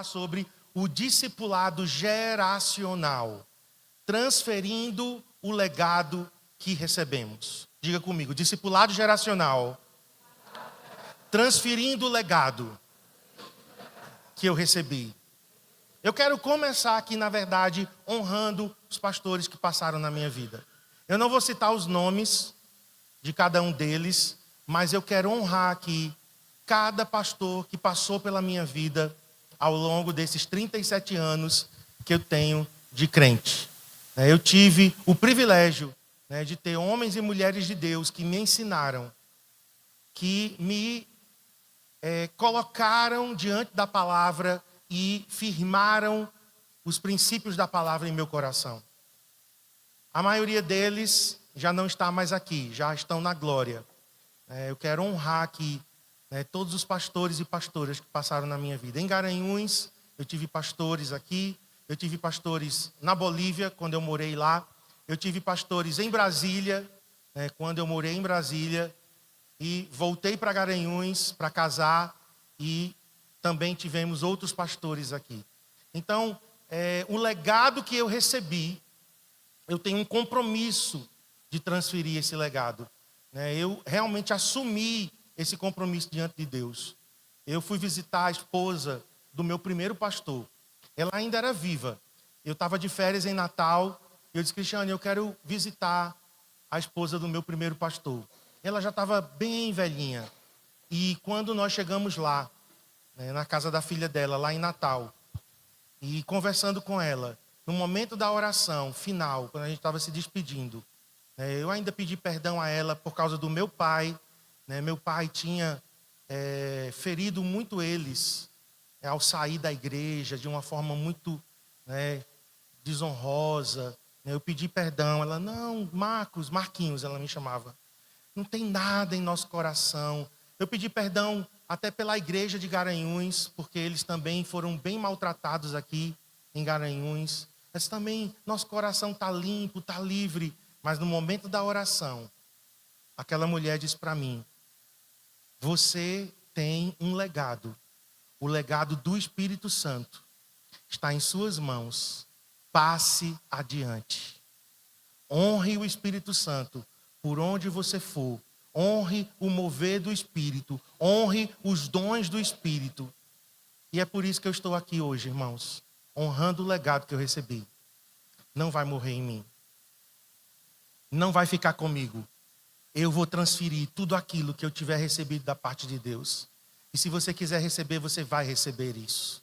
falar sobre o discipulado geracional, transferindo o legado que recebemos. Diga comigo, discipulado geracional, transferindo o legado que eu recebi. Eu quero começar aqui, na verdade, honrando os pastores que passaram na minha vida. Eu não vou citar os nomes de cada um deles, mas eu quero honrar aqui cada pastor que passou pela minha vida ao longo desses 37 anos que eu tenho de crente. Eu tive o privilégio de ter homens e mulheres de Deus que me ensinaram, que me colocaram diante da palavra e firmaram os princípios da palavra em meu coração. A maioria deles já não está mais aqui, já estão na glória. Eu quero honrar aqui todos os pastores e pastoras que passaram na minha vida. Em Garanhuns, eu tive pastores aqui, eu tive pastores na Bolívia, quando eu morei lá, eu tive pastores em Brasília, quando eu morei em Brasília, e voltei para Garanhuns para casar, e também tivemos outros pastores aqui. Então, o legado que eu recebi, eu tenho um compromisso de transferir esse legado. Eu realmente assumi esse compromisso diante de Deus. Eu fui visitar a esposa do meu primeiro pastor. Ela ainda era viva. Eu estava de férias em Natal. E eu disse, Cristiane, eu quero visitar a esposa do meu primeiro pastor. Ela já estava bem velhinha. E quando nós chegamos lá, na casa da filha dela, lá em Natal, e conversando com ela, no momento da oração final, quando a gente estava se despedindo, eu ainda pedi perdão a ela por causa do meu pai. Meu pai tinha ferido muito eles ao sair da igreja de uma forma muito desonrosa. Eu pedi perdão. Ela, não, Marquinhos, ela me chamava. Não tem nada em nosso coração. Eu pedi perdão até pela igreja de Garanhuns, porque eles também foram bem maltratados aqui em Garanhuns. Mas também nosso coração está limpo, está livre. Mas no momento da oração, aquela mulher disse para mim, você tem um legado. O legado do Espírito Santo está em suas mãos. Passe adiante. Honre o Espírito Santo por onde você for. Honre o mover do Espírito. Honre os dons do Espírito. E é por isso que eu estou aqui hoje, irmãos. Honrando o legado que eu recebi. Não vai morrer em mim. Não vai ficar comigo. Eu vou transferir tudo aquilo que eu tiver recebido da parte de Deus. E se você quiser receber, você vai receber isso.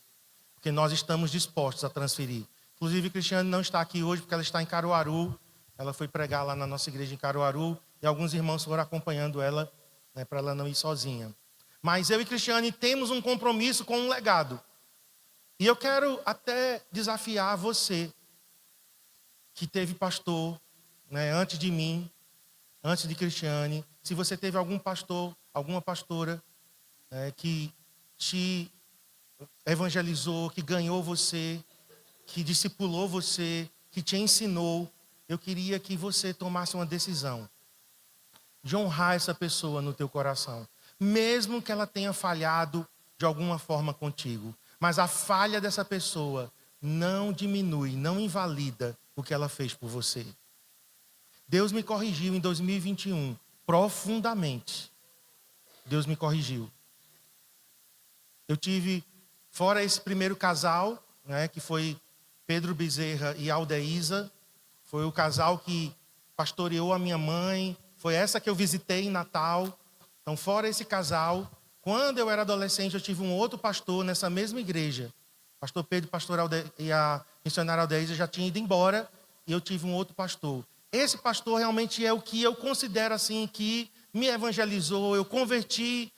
Porque nós estamos dispostos a transferir. Inclusive, Cristiane não está aqui hoje porque ela está em Caruaru. Ela foi pregar lá na nossa igreja em Caruaru. E alguns irmãos foram acompanhando ela, para ela não ir sozinha. Mas eu e Cristiane temos um compromisso com um legado. E eu quero até desafiar você, que teve pastor, antes de mim, antes de Cristiane. Se você teve algum pastor, alguma pastora que te evangelizou, que ganhou você, que discipulou você, que te ensinou, eu queria que você tomasse uma decisão de honrar essa pessoa no teu coração, mesmo que ela tenha falhado de alguma forma contigo. Mas a falha dessa pessoa não diminui, não invalida o que ela fez por você. Deus me corrigiu em 2021, profundamente. Deus me corrigiu. Eu tive, fora esse primeiro casal, que foi Pedro Bezerra e Aldeísa, foi o casal que pastoreou a minha mãe, foi essa que eu visitei em Natal. Então, fora esse casal, quando eu era adolescente, eu tive um outro pastor nessa mesma igreja. Pastor Pedro e a missionária Aldeísa já tinham ido embora, e eu tive um outro pastor. Esse pastor realmente é o que eu considero assim, que me evangelizou, eu converti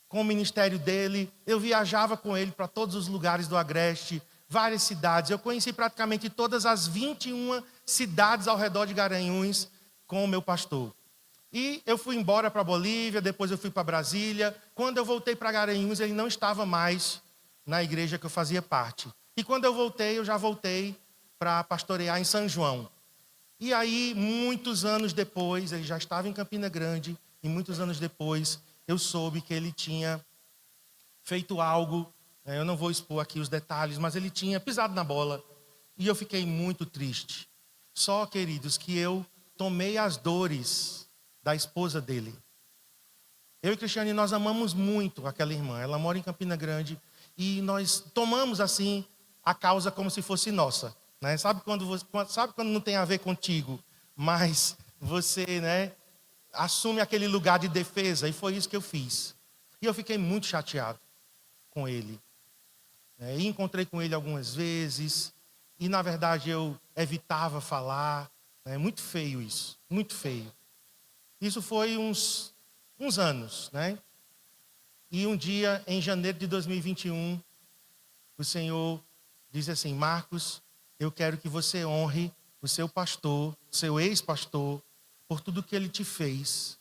com o ministério dele, eu viajava com ele para todos os lugares do Agreste, várias cidades. Eu conheci praticamente todas as 21 cidades ao redor de Garanhuns com o meu pastor. E eu fui embora para Bolívia, depois eu fui para Brasília. Quando eu voltei para Garanhuns, ele não estava mais na igreja que eu fazia parte. E quando eu voltei, eu já voltei para pastorear em São João. E aí, muitos anos depois, ele já estava em Campina Grande, e muitos anos depois, eu soube que ele tinha feito algo Eu não vou expor aqui os detalhes, mas ele tinha pisado na bola. E eu fiquei muito triste. Só, queridos, que eu tomei as dores da esposa dele. Eu e Cristiane, nós amamos muito aquela irmã. Ela mora em Campina Grande. E nós tomamos, assim, a causa como se fosse nossa. Né? Sabe quando não tem a ver contigo, mas você, né, assume aquele lugar de defesa? E foi isso que eu fiz. E eu fiquei muito chateado com ele. E encontrei com ele algumas vezes. E, na verdade, eu evitava falar. É muito feio isso, muito feio. Isso foi uns anos, né? E um dia, em janeiro de 2021, o Senhor disse assim: Marcos, eu quero que você honre o seu pastor, seu ex-pastor, por tudo que ele te fez.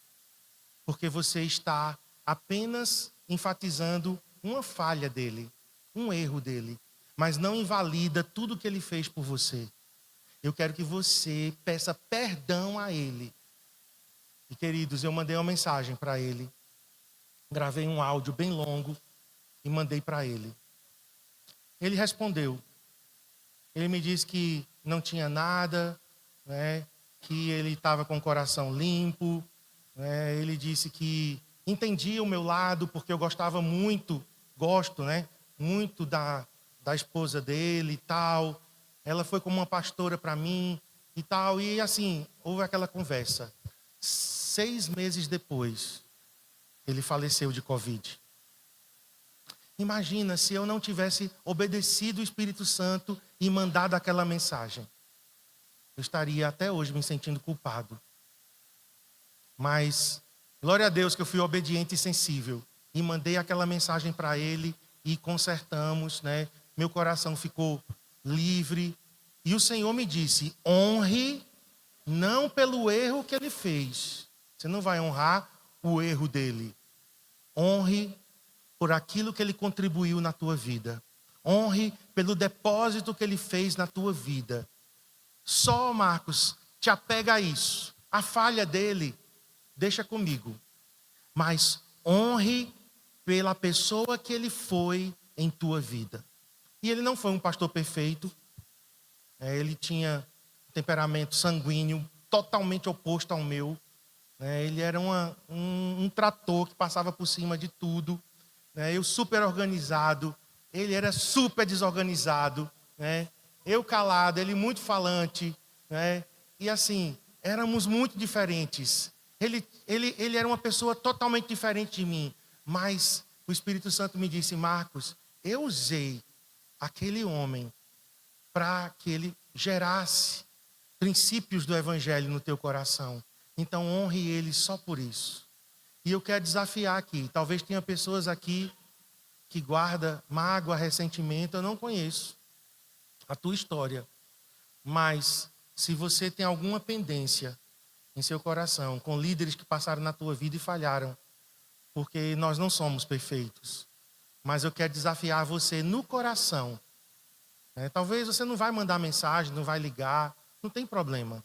Porque você está apenas enfatizando uma falha dele, um erro dele, mas não invalida tudo que ele fez por você. Eu quero que você peça perdão a ele. E, queridos, eu mandei uma mensagem para ele. Gravei um áudio bem longo e mandei para ele. Ele respondeu. Ele me disse que não tinha nada, né, que ele estava com o coração limpo. Ele disse que entendia o meu lado, porque eu gostava muito, né, muito da esposa dele e tal. Ela foi como uma pastora para mim e tal. E assim, houve aquela conversa. 6 meses depois, ele faleceu de Covid. Imagina se eu não tivesse obedecido o Espírito Santo e mandado aquela mensagem. Eu estaria até hoje me sentindo culpado. Mas, glória a Deus que eu fui obediente e sensível. E mandei aquela mensagem para ele e consertamos, né? Meu coração ficou livre. E o Senhor me disse: honre não pelo erro que ele fez. Você não vai honrar o erro dele. Honre por aquilo que ele contribuiu na tua vida. Honre pelo depósito que ele fez na tua vida. Só, Marcos, te apega a isso. A falha dele, deixa comigo. Mas honre pela pessoa que ele foi em tua vida. E ele não foi um pastor perfeito. Ele tinha um temperamento sanguíneo totalmente oposto ao meu. Ele era um trator que passava por cima de tudo. Eu super organizado, ele era super desorganizado. Eu calado, ele muito falante. E assim, éramos muito diferentes. Ele era uma pessoa totalmente diferente de mim. Mas o Espírito Santo me disse: Marcos, eu usei aquele homem para que ele gerasse princípios do Evangelho no teu coração. Então honre ele só por isso. E eu quero desafiar aqui. Talvez tenha pessoas aqui que guardam mágoa, ressentimento. Eu não conheço a tua história. Mas se você tem alguma pendência em seu coração com líderes que passaram na tua vida e falharam, porque nós não somos perfeitos. Mas eu quero desafiar você no coração. Talvez você não vai mandar mensagem, não vai ligar, não tem problema.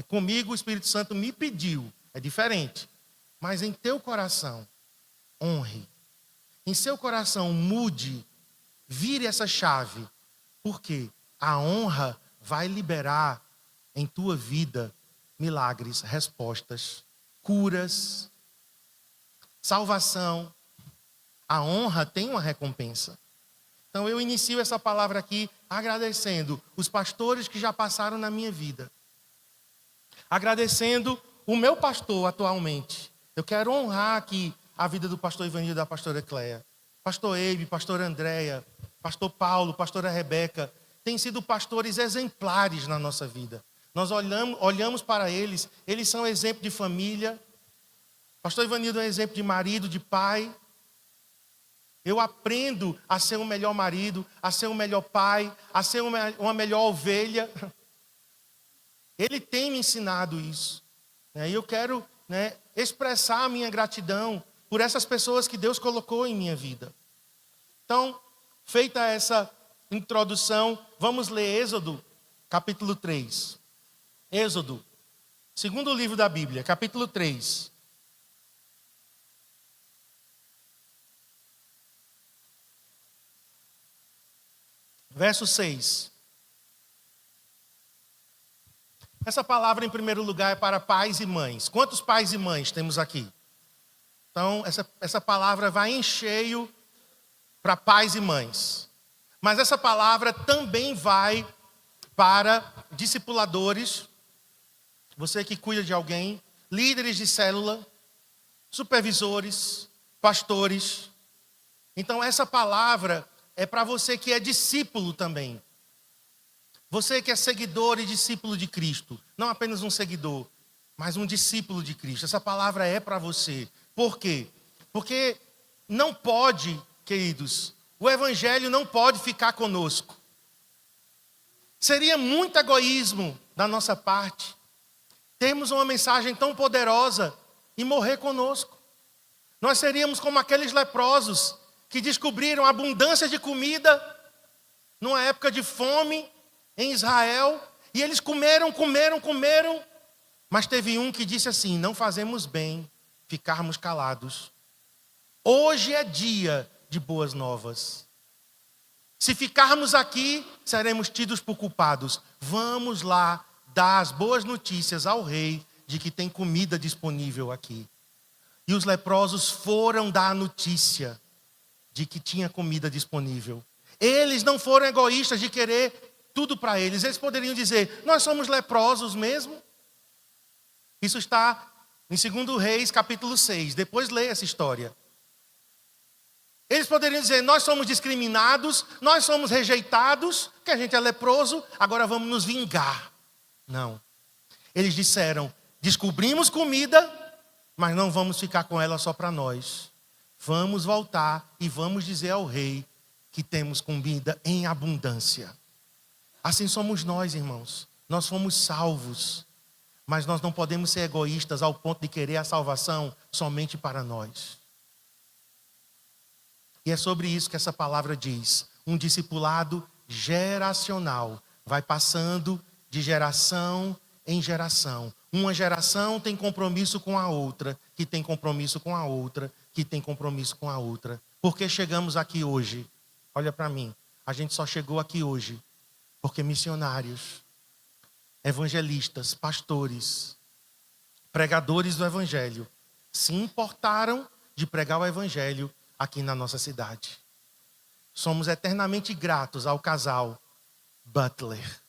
Comigo o Espírito Santo me pediu, é diferente. Mas em teu coração, honre. Em seu coração, mude, vire essa chave. Porque a honra vai liberar em tua vida milagres, respostas, curas, salvação. A honra tem uma recompensa. Então eu inicio essa palavra aqui agradecendo os pastores que já passaram na minha vida. Agradecendo o meu pastor atualmente. Eu quero honrar aqui a vida do pastor Ivanildo e da pastora Cleia. Pastor Eibe, pastora Andréia, pastor Paulo, pastora Rebeca. Têm sido pastores exemplares na nossa vida. Nós olhamos para eles, eles são exemplo de família. Pastor Ivanildo é exemplo de marido, de pai. Eu aprendo a ser um melhor marido, a ser um melhor pai, a ser uma melhor ovelha. Ele tem me ensinado isso. E eu quero expressar a minha gratidão por essas pessoas que Deus colocou em minha vida. Então, feita essa introdução, vamos ler Êxodo, capítulo 3. Êxodo, segundo livro da Bíblia, capítulo 3. Verso 6. Essa palavra, em primeiro lugar, é para pais e mães. Quantos pais e mães temos aqui? Então, essa palavra vai em cheio para pais e mães. Mas essa palavra também vai para discipuladores, você que cuida de alguém, líderes de célula, supervisores, pastores. Então, essa palavra é para você que é discípulo também. Você que é seguidor e discípulo de Cristo. Não apenas um seguidor, mas um discípulo de Cristo. Essa palavra é para você. Por quê? Porque não pode, queridos, o evangelho não pode ficar conosco. Seria muito egoísmo da nossa parte termos uma mensagem tão poderosa e morrer conosco. Nós seríamos como aqueles leprosos que descobriram abundância de comida numa época de fome em Israel, e eles comeram, mas teve um que disse assim: não fazemos bem ficarmos calados. Hoje é dia de boas novas. Se ficarmos aqui, seremos tidos por culpados. Vamos lá dar as boas notícias ao rei de que tem comida disponível aqui. E os leprosos foram dar a notícia de que tinha comida disponível. Eles não foram egoístas de querer tudo para eles. Eles poderiam dizer: nós somos leprosos mesmo. Isso está em 2 Reis, capítulo 6. Depois leia essa história. Eles poderiam dizer: nós somos discriminados, nós somos rejeitados, que a gente é leproso, agora vamos nos vingar. Não. Eles disseram: descobrimos comida, mas não vamos ficar com ela só para nós. Vamos voltar e vamos dizer ao rei que temos comida em abundância. Assim somos nós, irmãos. Nós fomos salvos, mas nós não podemos ser egoístas ao ponto de querer a salvação somente para nós. E é sobre isso que essa palavra diz. Um discipulado geracional. Vai passando de geração em geração. Uma geração tem compromisso com a outra, que tem compromisso com a outra, que tem compromisso com a outra. Por que chegamos aqui hoje? Olha para mim. A gente só chegou aqui hoje porque missionários, evangelistas, pastores, pregadores do evangelho se importaram de pregar o evangelho aqui na nossa cidade. Somos eternamente gratos ao casal Butler,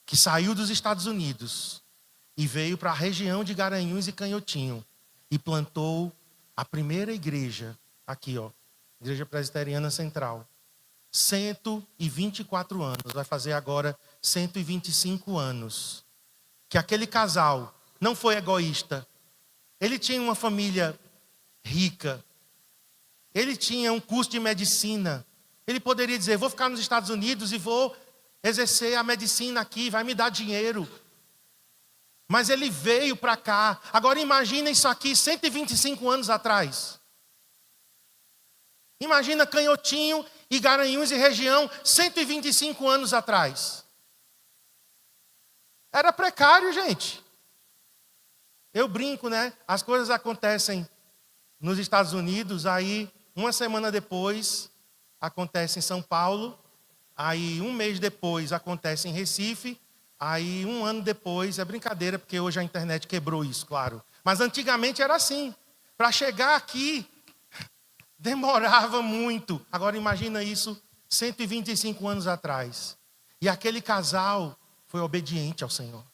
que saiu dos Estados Unidos e veio para a região de Garanhuns e Canhotinho e plantou a primeira igreja aqui, Igreja Presbiteriana Central. 124 anos, vai fazer agora 125 anos. Que aquele casal não foi egoísta. Ele tinha uma família rica. Ele tinha um curso de medicina. Ele poderia dizer: vou ficar nos Estados Unidos e vou exercer a medicina aqui, vai me dar dinheiro. Mas ele veio para cá. Agora imagina isso aqui 125 anos atrás. Imagina Canhotinho e Garanhuns e região 125 anos atrás. Era precário, gente. Eu brinco, né? As coisas acontecem nos Estados Unidos, aí uma semana depois acontece em São Paulo, aí um mês depois acontece em Recife, aí um ano depois, é brincadeira, porque hoje a internet quebrou isso, claro. Mas antigamente era assim. Para chegar aqui, demorava muito. Agora imagina isso 125 anos atrás. E aquele casal foi obediente ao Senhor.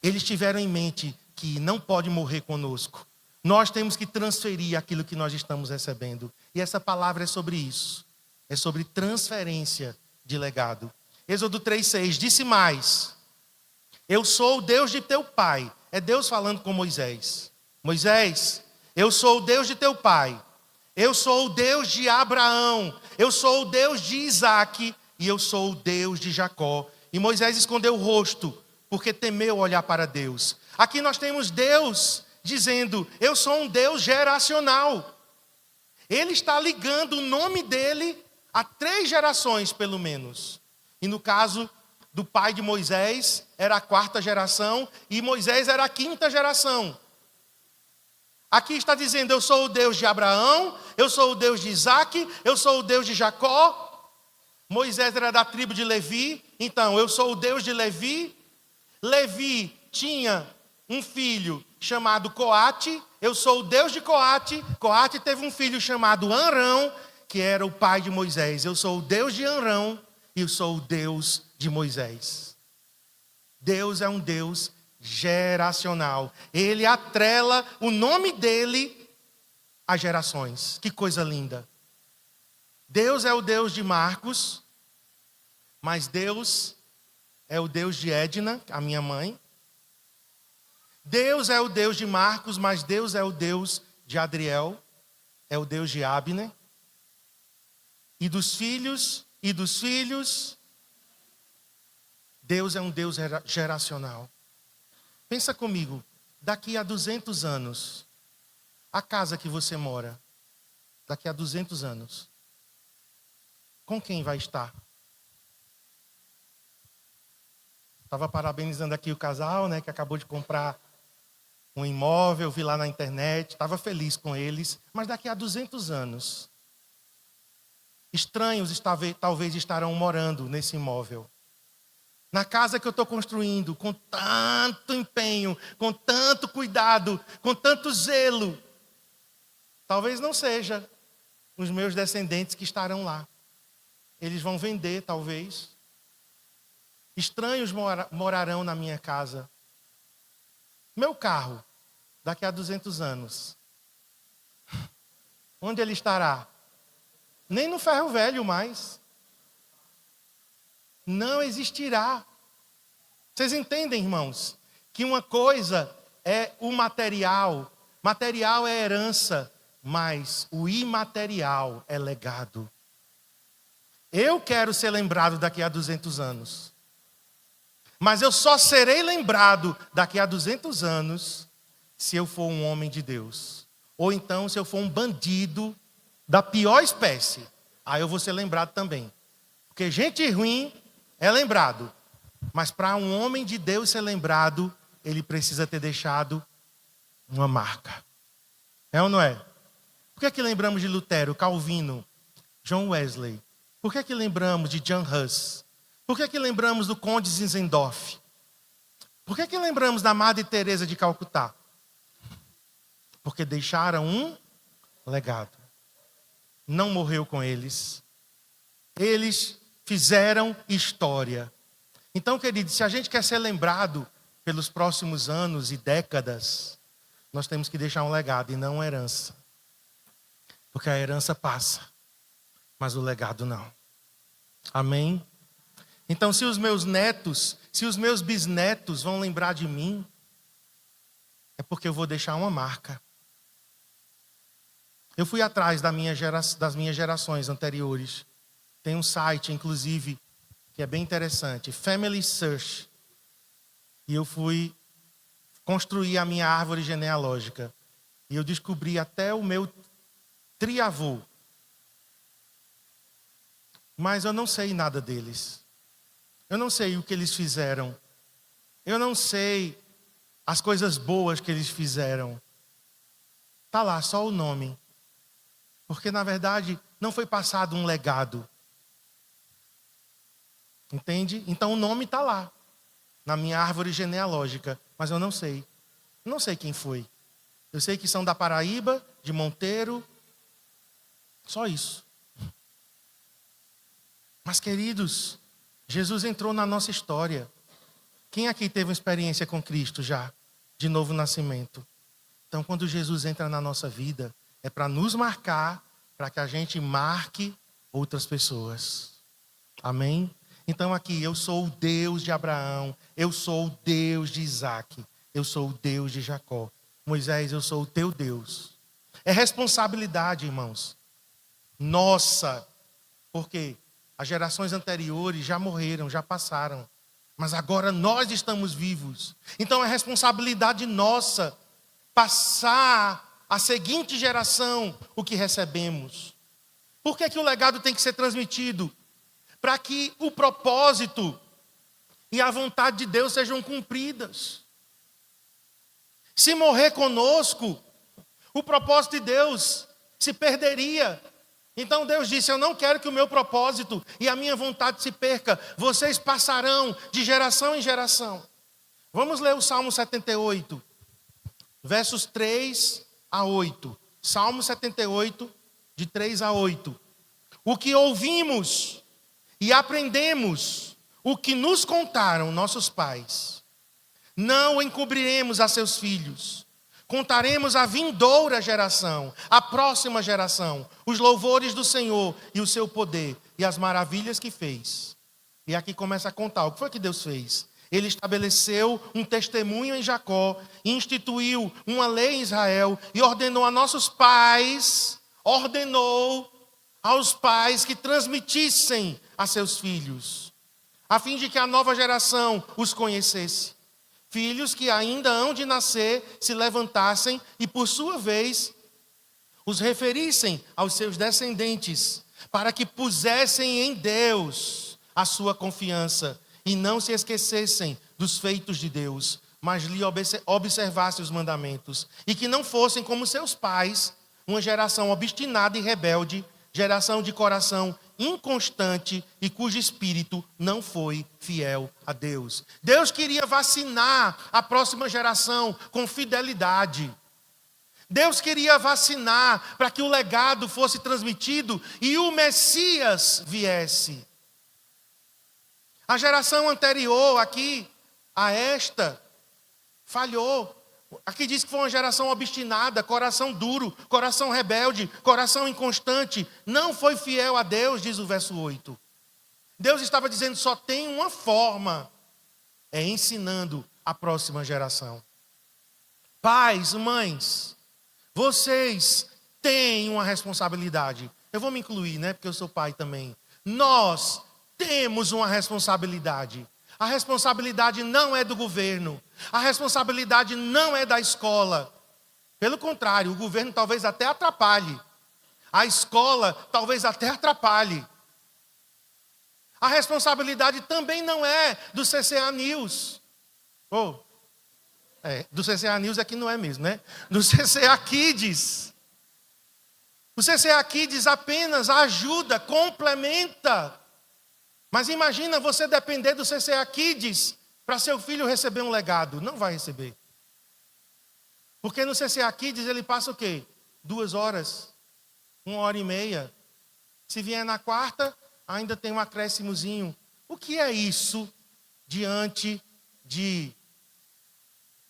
Eles tiveram em mente que não pode morrer conosco. Nós temos que transferir aquilo que nós estamos recebendo. E essa palavra é sobre isso. É sobre transferência de legado. Êxodo 3,6 disse mais: eu sou o Deus de teu pai. É Deus falando com Moisés. Moisés, eu sou o Deus de teu pai. Eu sou o Deus de Abraão, eu sou o Deus de Isaque e eu sou o Deus de Jacó. E Moisés escondeu o rosto, porque temeu olhar para Deus. Aqui nós temos Deus dizendo: eu sou um Deus geracional. Ele está ligando o nome dele a 3 gerações pelo menos. E no caso do pai de Moisés, era a 4ª geração e Moisés era a 5ª geração. Aqui está dizendo: eu sou o Deus de Abraão, eu sou o Deus de Isaque, eu sou o Deus de Jacó. Moisés era da tribo de Levi, então eu sou o Deus de Levi. Levi tinha um filho chamado Coate, eu sou o Deus de Coate. Coate teve um filho chamado Arão, que era o pai de Moisés. Eu sou o Deus de Arão e eu sou o Deus de Moisés. Deus é um Deus geracional. Ele atrela o nome dele às gerações. Que coisa linda. Deus é o Deus de Marcos, mas Deus é o Deus de Edna, a minha mãe. Deus é o Deus de Marcos, mas Deus é o Deus de Adriel, é o Deus de Abner. E dos filhos, Deus é um Deus geracional. Pensa comigo, daqui a 200 anos, a casa que você mora, daqui a 200 anos, com quem vai estar? Estava parabenizando aqui o casal, né, que acabou de comprar um imóvel, vi lá na internet, estava feliz com eles. Mas daqui a 200 anos, estranhos talvez estarão morando nesse imóvel. Na casa que eu estou construindo, com tanto empenho, com tanto cuidado, com tanto zelo. Talvez não seja os meus descendentes que estarão lá. Eles vão vender, talvez. Estranhos morarão na minha casa. Meu carro, daqui a 200 anos. Onde ele estará? Nem no ferro velho mais. Não existirá. Vocês entendem, irmãos? Que uma coisa é o material. Material é herança, mas o imaterial é legado. Eu quero ser lembrado daqui a 200 anos. Mas eu só serei lembrado daqui a 200 anos se eu for um homem de Deus. Ou então se eu for um bandido da pior espécie. Aí eu vou ser lembrado também. Porque gente ruim é lembrado. Mas para um homem de Deus ser lembrado, ele precisa ter deixado uma marca. É ou não é? Por que lembramos de Lutero, Calvino, John Wesley? Por que lembramos de John Hus? Por que lembramos do Conde Zinzendorf? Por que lembramos da Madre Teresa de Calcutá? Porque deixaram um legado. Não morreu com eles. Eles fizeram história. Então, queridos, se a gente quer ser lembrado pelos próximos anos e décadas, nós temos que deixar um legado e não uma herança. Porque a herança passa, mas o legado não. Amém? Então, se os meus netos, se os meus bisnetos vão lembrar de mim, é porque eu vou deixar uma marca. Eu fui atrás das minhas gerações anteriores. Tem um site, inclusive, que é bem interessante, Family Search. E eu fui construir a minha árvore genealógica. E eu descobri até o meu triavô. Mas eu não sei nada deles. Eu não sei o que eles fizeram. Eu não sei as coisas boas que eles fizeram. Está lá só o nome. Porque, na verdade, não foi passado um legado. Entende? Então o nome está lá, na minha árvore genealógica. Mas eu não sei. Não sei quem foi. Eu sei que são da Paraíba, de Monteiro. Só isso. Mas, queridos, Jesus entrou na nossa história. Quem aqui teve uma experiência com Cristo já? De novo nascimento. Então, quando Jesus entra na nossa vida, é para nos marcar, para que a gente marque outras pessoas. Amém? Então aqui, eu sou o Deus de Abraão, eu sou o Deus de Isaac, eu sou o Deus de Jacó. Moisés, eu sou o teu Deus. É responsabilidade, irmãos. Nossa, porque as gerações anteriores já morreram, já passaram. Mas agora nós estamos vivos. Então é responsabilidade nossa passar à seguinte geração o que recebemos. Por que o legado tem que ser transmitido? Para que o propósito e a vontade de Deus sejam cumpridas. Se morrer conosco, o propósito de Deus se perderia. Então Deus disse: eu não quero que o meu propósito e a minha vontade se perca. Vocês passarão de geração em geração. Vamos ler o Salmo 78, versos 3 a 8. Salmo 78, de 3 a 8. O que ouvimos e aprendemos, o que nos contaram nossos pais, não o encobriremos a seus filhos. Contaremos à vindoura geração, à próxima geração, os louvores do Senhor e o seu poder e as maravilhas que fez. E aqui começa a contar o que foi que Deus fez. Ele estabeleceu um testemunho em Jacó, instituiu uma lei em Israel e ordenou a nossos pais, ordenou aos pais que transmitissem a seus filhos, a fim de que a nova geração os conhecesse. Filhos que ainda hão de nascer se levantassem e, por sua vez, os referissem aos seus descendentes, para que pusessem em Deus a sua confiança e não se esquecessem dos feitos de Deus, mas lhe observassem os mandamentos, e que não fossem como seus pais, uma geração obstinada e rebelde, geração de coração inconstante e cujo espírito não foi fiel a Deus. Deus queria vacinar a próxima geração com fidelidade. Deus queria vacinar para que o legado fosse transmitido e o Messias viesse. A geração anterior aqui a esta falhou. Aqui diz que foi uma geração obstinada, coração duro, coração rebelde, coração inconstante. Não foi fiel a Deus, diz o verso 8. Deus estava dizendo: só tem uma forma, é ensinando a próxima geração. Pais, mães, vocês têm uma responsabilidade. Eu vou me incluir, né? Porque eu sou pai também. Nós temos uma responsabilidade. A responsabilidade não é do governo. A responsabilidade não é da escola. Pelo contrário, o governo talvez até atrapalhe. A escola talvez até atrapalhe. A responsabilidade também não é do CCA News. Do CCA News aqui não é mesmo, né? Do CCA Kids. O CCA Kids apenas ajuda, complementa. Mas imagina você depender do CCA Kids para seu filho receber um legado. Não vai receber. Porque no CCA Kids ele passa o quê? 2 horas, 1h30. Se vier na quarta, ainda tem um acréscimozinho. O que é isso diante de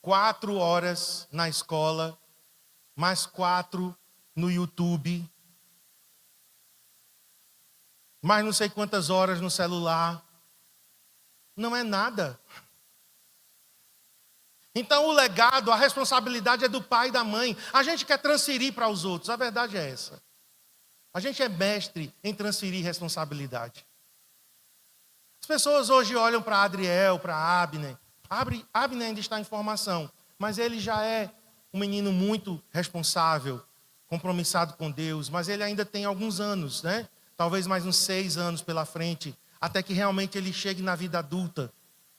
4 horas na escola, mais 4 no YouTube, mais não sei quantas horas no celular? Não é nada. Então o legado, a responsabilidade é do pai e da mãe. A gente quer transferir para os outros, a verdade é essa. A gente é mestre em transferir responsabilidade. As pessoas hoje olham para Adriel, para Abner. Abner ainda está em formação, mas ele já é um menino muito responsável, compromissado com Deus, mas ele ainda tem alguns anos, né? Talvez mais uns 6 anos pela frente, até que realmente ele chegue na vida adulta.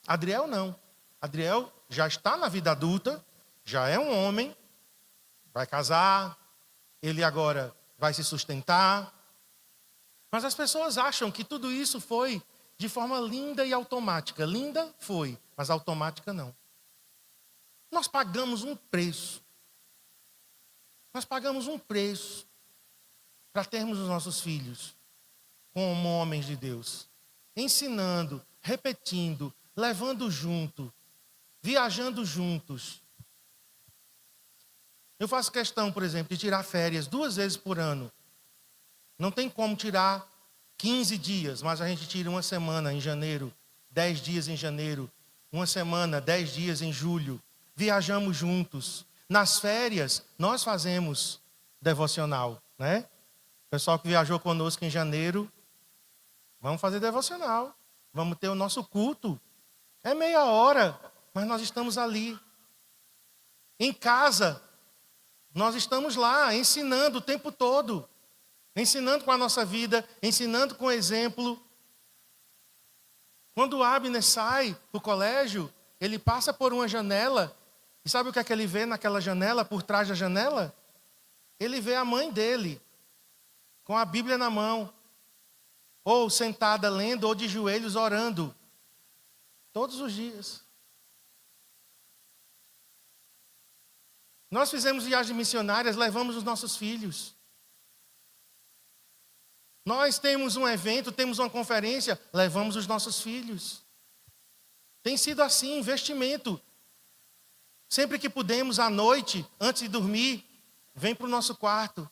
Adriel não. Adriel já está na vida adulta, já é um homem, vai casar, ele agora vai se sustentar. Mas as pessoas acham que tudo isso foi de forma linda e automática. Linda foi, mas automática não. Nós pagamos um preço. Nós pagamos um preço para termos os nossos filhos como homens de Deus, ensinando, repetindo, levando junto, viajando juntos. Eu faço questão, por exemplo, de tirar férias 2 vezes por ano. Não tem como tirar 15 dias, mas a gente tira 1 semana em janeiro, 10 dias em janeiro, 1 semana, 10 dias em julho. Viajamos juntos. Nas férias, nós fazemos devocional, né? O pessoal que viajou conosco em janeiro, vamos fazer devocional. Vamos ter o nosso culto. É meia hora, mas nós estamos ali. Em casa, nós estamos lá, ensinando o tempo todo. Ensinando com a nossa vida, ensinando com exemplo. Quando o Abner sai do colégio, ele passa por uma janela. E sabe o que é que ele vê naquela janela, por trás da janela? Ele vê a mãe dele com a Bíblia na mão, ou sentada lendo, ou de joelhos orando, todos os dias. Nós fizemos viagens missionárias, levamos os nossos filhos. Nós temos um evento, temos uma conferência, levamos os nossos filhos. Tem sido assim, investimento. Sempre que podemos, à noite, antes de dormir, vem para o nosso quarto.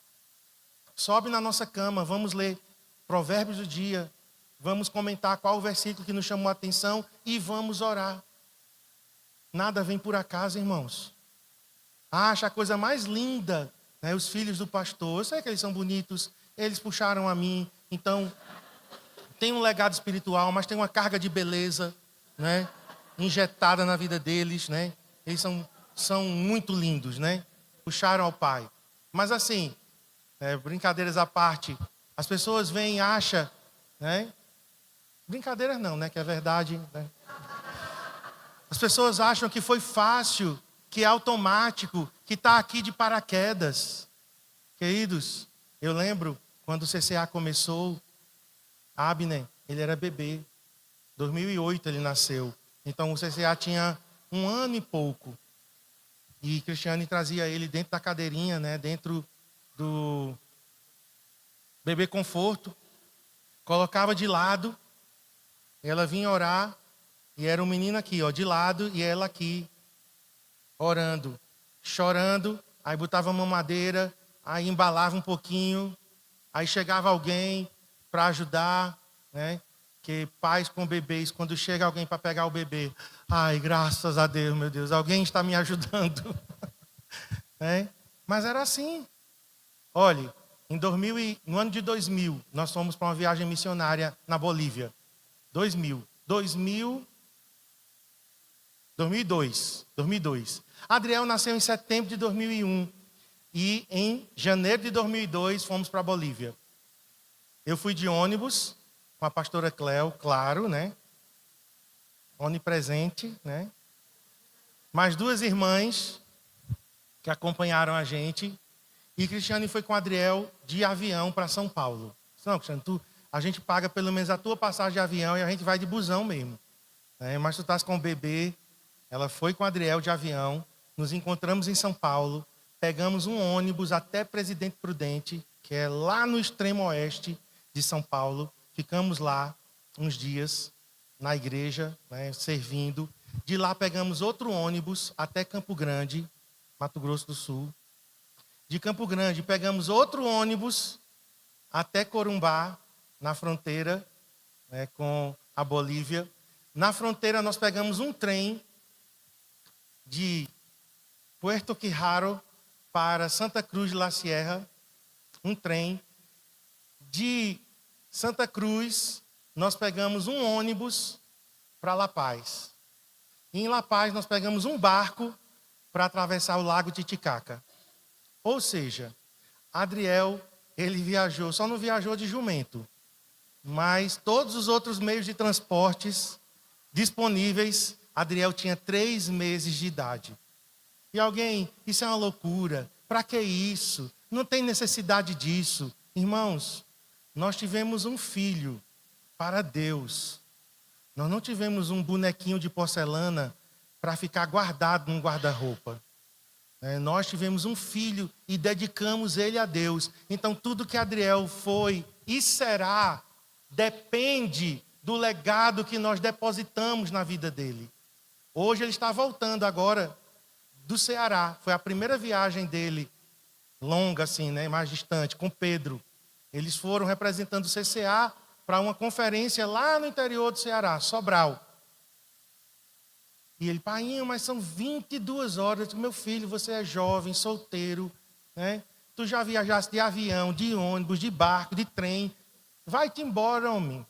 Sobe na nossa cama, vamos ler Provérbios do dia. Vamos comentar qual o versículo que nos chamou a atenção e vamos orar. Nada vem por acaso, irmãos. Acha a coisa mais linda, né? Os filhos do pastor. Eu sei que eles são bonitos, eles puxaram a mim. Então, tem um legado espiritual, mas tem uma carga de beleza, né? Injetada na vida deles, né? Eles são muito lindos, né? Puxaram ao pai. Mas assim, brincadeiras à parte, as pessoas vêm e acham, né? Brincadeiras não, né? Que é verdade, né? As pessoas acham que foi fácil, que é automático, que está aqui de paraquedas. Queridos, eu lembro quando o CCA começou, Abner, ele era bebê. 2008 ele nasceu. Então o CCA tinha 1 ano e pouco. E Cristiane trazia ele dentro da cadeirinha, né? Dentro do bebê conforto. Colocava de lado. Ela vinha orar. E era um menino aqui, ó, de lado, e ela aqui. Orando, chorando, aí botava uma mamadeira, aí embalava um pouquinho, aí chegava alguém para ajudar, né? Que pais com bebês, quando chega alguém para pegar o bebê, ai, graças a Deus, meu Deus, alguém está me ajudando. Né? Mas era assim. Olhe, no ano de 2000, nós fomos para uma viagem missionária na Bolívia. 2002. Adriel nasceu em setembro de 2001 e em janeiro de 2002 fomos para a Bolívia. Eu fui de ônibus com a pastora Cléo, claro, né? Onipresente, né? Mais 2 irmãs que acompanharam a gente. E Cristiane foi com o Adriel de avião para São Paulo. Não, Cristiane, a gente paga pelo menos a tua passagem de avião e a gente vai de busão mesmo. Né? Mas tu estás com o bebê. Ela foi com o Adriel de avião. Nos encontramos em São Paulo. Pegamos um ônibus até Presidente Prudente, que é lá no extremo oeste de São Paulo. Ficamos lá uns dias na igreja, né, servindo. De lá pegamos outro ônibus até Campo Grande, Mato Grosso do Sul. De Campo Grande pegamos outro ônibus até Corumbá, na fronteira, né, com a Bolívia. Na fronteira nós pegamos um trem de Puerto Quijaro para Santa Cruz de la Sierra, um trem. De Santa Cruz, nós pegamos um ônibus para La Paz. E em La Paz, nós pegamos um barco para atravessar o Lago Titicaca. Ou seja, Adriel, ele viajou, só não viajou de jumento, mas todos os outros meios de transportes disponíveis, Adriel tinha 3 meses de idade. E alguém, isso é uma loucura, para que isso? Não tem necessidade disso. Irmãos, nós tivemos um filho para Deus. Nós não tivemos um bonequinho de porcelana para ficar guardado num guarda-roupa. Nós tivemos um filho e dedicamos ele a Deus. Então tudo que Adriel foi e será depende do legado que nós depositamos na vida dele. Hoje ele está voltando agora do Ceará. Foi a primeira viagem dele, longa assim, né, mais distante, com Pedro. Eles foram representando o CCA para uma conferência lá no interior do Ceará, Sobral. E ele, painho, mas são 22 horas. Eu disse, meu filho, você é jovem, solteiro, né? Tu já viajaste de avião, de ônibus, de barco, de trem. Vai-te embora, homem.